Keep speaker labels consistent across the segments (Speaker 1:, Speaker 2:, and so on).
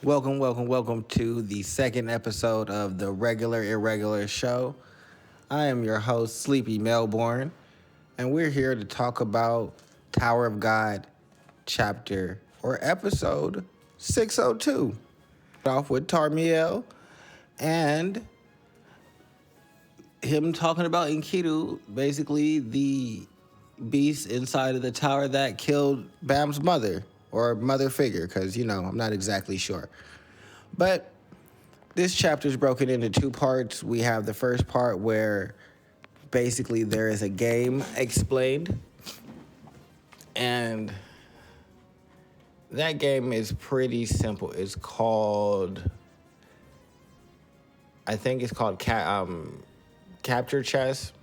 Speaker 1: Welcome to the second episode of the Regular Irregular show. I am your host, Sleepy Melbourne, and we're here to talk about Tower of God, chapter or episode 602. Off with Tarmiel and him talking about Enkidu, basically the beast inside of the tower that killed Bam's mother or mother figure, because, I'm not exactly sure. But this chapter is broken into two parts. We have the first part where basically there is a game explained, and that game is pretty simple. It's called, I think it's called Capture Chess.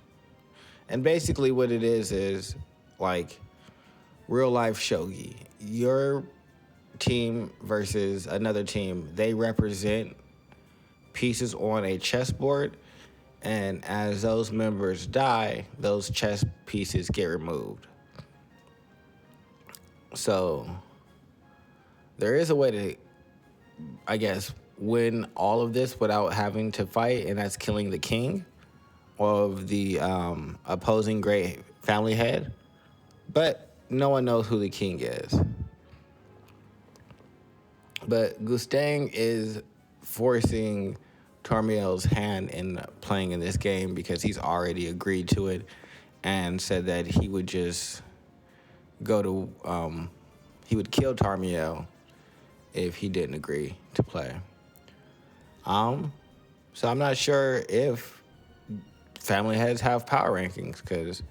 Speaker 1: And basically what it is like real life shogi. Your team versus another team, they represent pieces on a chessboard, and as those members die, those chess pieces get removed. So there is a way to, I guess, win all of this without having to fight, and that's killing the king of the opposing great family head. But no one knows who the king is. But Gustang is forcing Tarmiel's hand in playing in this game because he's already agreed to it and said that he would just he would kill Tarmiel if he didn't agree to play. So I'm not sure if family heads have power rankings, because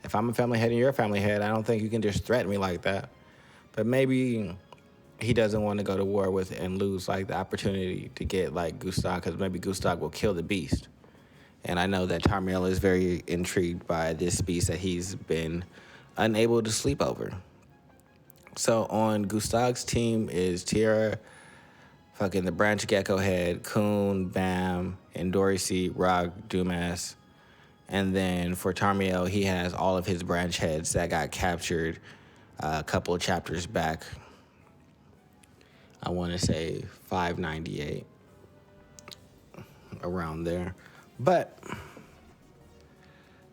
Speaker 1: if I'm a family head and you're a family head, I don't think you can just threaten me like that. But maybe he doesn't want to go to war with and lose like the opportunity to get like Gustave, because maybe Gustave will kill the beast. And I know that Tarmiel is very intrigued by this beast that he's been unable to sleep over. So on Gustav's team is Tierra, fucking the Branch Gecko Head, Coon, Bam, and Dorsey, Rock, Dumas. And then for Tarmiel, he has all of his branch heads that got captured a couple of chapters back. I want to say 598, around there. But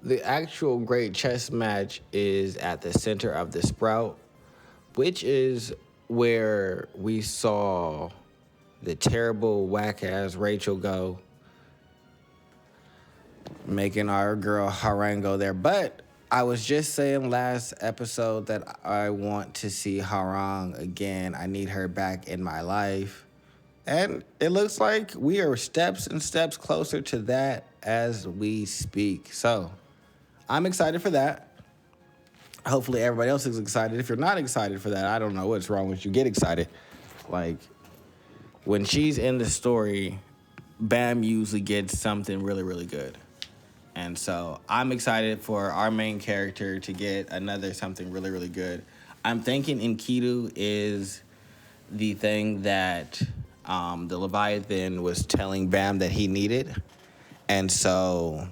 Speaker 1: the actual great chess match is at the center of the sprout, which is where we saw the terrible whack-ass Rachel go, making our girl Harang go there. But I was just saying last episode that I want to see Harang again. I need her back in my life. And it looks like we are steps and steps closer to that as we speak. So I'm excited for that. Hopefully everybody else is excited. If you're not excited for that, I don't know what's wrong with you. Get excited. Like, when she's in the story, Bam usually gets something really, really good. And so I'm excited for our main character to get another something really, really good. I'm thinking Enkidu is the thing that the Leviathan was telling Bam that he needed. And so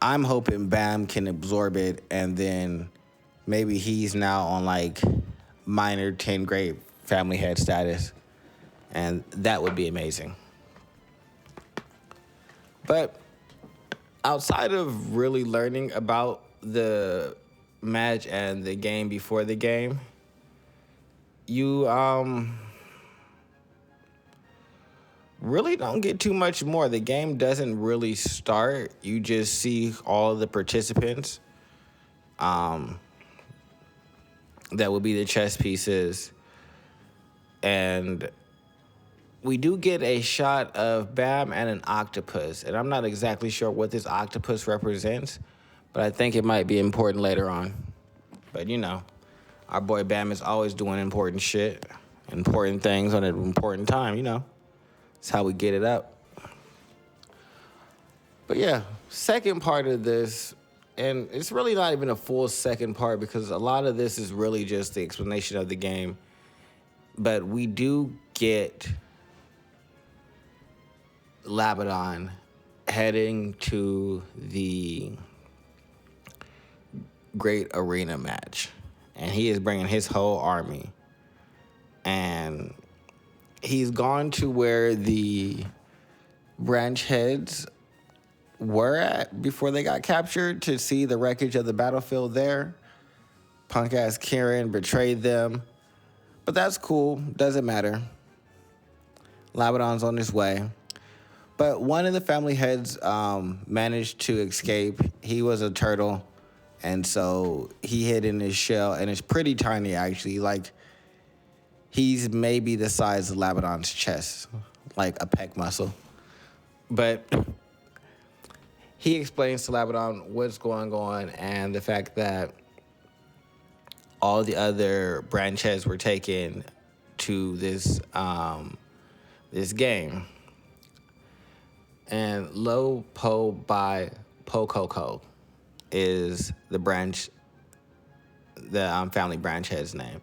Speaker 1: I'm hoping Bam can absorb it, and then maybe he's now on like minor 10 grade family head status. And that would be amazing. But outside of really learning about the match and the game before the game, you really don't get too much more. The game doesn't really start. You just see all of the participants. That would be the chess pieces. And we do get a shot of Bam and an octopus, and I'm not exactly sure what this octopus represents, but I think it might be important later on. But, our boy Bam is always doing important shit, important things on an important time, That's how we get it up. But yeah, second part of this, and it's really not even a full second part because a lot of this is really just the explanation of the game, but we do get Labadon heading to the great arena match. And he is bringing his whole army. And he's gone to where the branch heads were at before they got captured to see the wreckage of the battlefield there. Punk ass Kieran betrayed them. But that's cool. Doesn't matter. Labadon's on his way. But one of the family heads managed to escape. He was a turtle. And so he hid in his shell. And it's pretty tiny, actually. Like, he's maybe the size of Labadon's chest. Like a pec muscle. But he explains to Labadon what's going on and the fact that all the other branch heads were taken to this game. And Lo Po by Pokoko is the family branch head's name.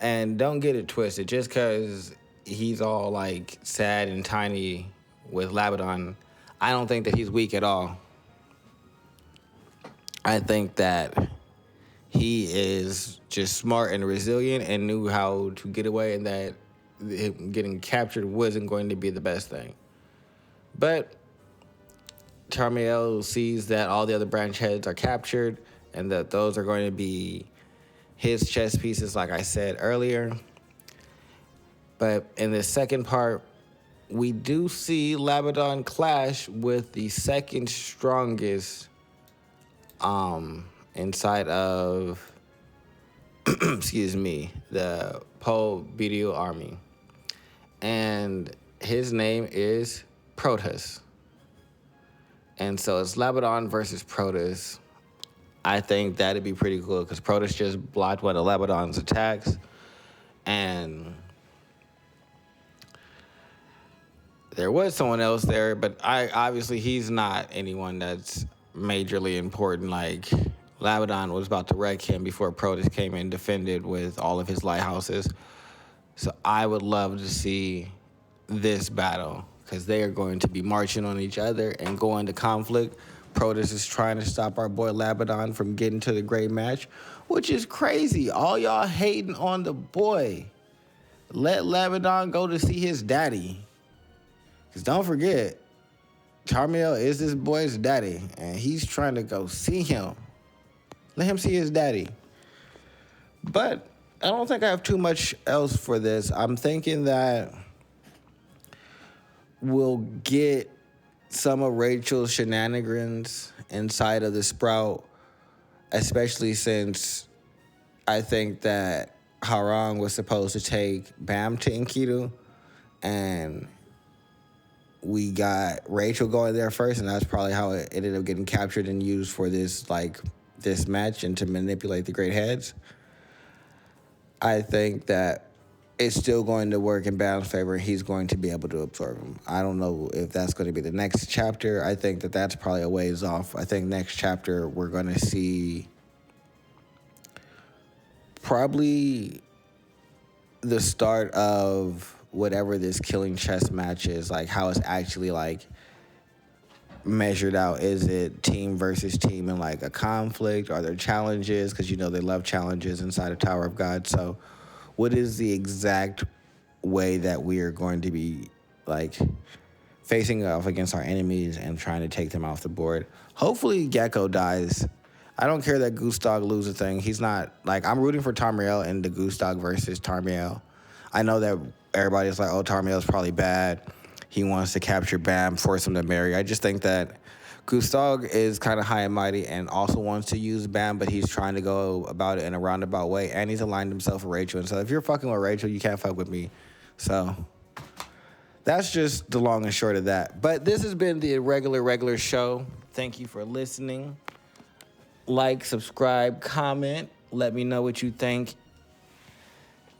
Speaker 1: And don't get it twisted, just because he's all like sad and tiny with Labadon, I don't think that he's weak at all. I think that he is just smart and resilient and knew how to get away, and that him getting captured wasn't going to be the best thing. But Traumerei sees that all the other branch heads are captured and that those are going to be his chess pieces, like I said earlier. But in the second part, we do see Labadon clash with the second strongest inside of the Po BDU army. And his name is Protus. And so it's Labadon versus Protus. I think that'd be pretty cool because Protus just blocked one of Labadon's attacks. And there was someone else there, but obviously he's not anyone that's majorly important. Like, Labadon was about to wreck him before Protus came and defended with all of his lighthouses. So I would love to see this battle because they are going to be marching on each other and go into conflict. Protus is trying to stop our boy Labadon from getting to the great match, which is crazy. All y'all hating on the boy. Let Labadon go to see his daddy. Because don't forget, Traumerei is this boy's daddy, and he's trying to go see him. Let him see his daddy. But I don't think I have too much else for this. I'm thinking that we'll get some of Rachel's shenanigans inside of the Sprout, especially since I think that Harang was supposed to take Bam to Enkidu, and we got Rachel going there first, and that's probably how it ended up getting captured and used for this match and to manipulate the great heads. I think that it's still going to work in Bam's favor. He's going to be able to absorb him. I don't know if that's going to be the next chapter. I think that that's probably a ways off. I think next chapter we're going to see probably the start of whatever this killing chess match is, like how it's actually like measured out. Is it team versus team in like a conflict? Are there challenges? Because, you know, they love challenges inside of Tower of God. So what is the exact way that we are going to be like facing off against our enemies and trying to take them off the board? Hopefully Gecko dies. I don't care that Goose Dog loses a thing. He's not, like, I'm rooting for Traumerei in the Goose Dog versus Traumerei. I know that everybody's like, oh, Traumerei's probably bad. He wants to capture Bam, force him to marry. I just think that Goose Dog is kind of high and mighty and also wants to use Bam, but he's trying to go about it in a roundabout way, and he's aligned himself with Rachel. And so if you're fucking with Rachel, you can't fuck with me. So that's just the long and short of that. But this has been the Regular show. Thank you for listening. Like, subscribe, comment. Let me know what you think.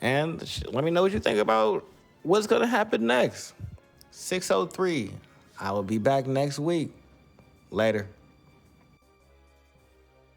Speaker 1: And let me know what you think about what's going to happen next. 603. I will be back next week. Later.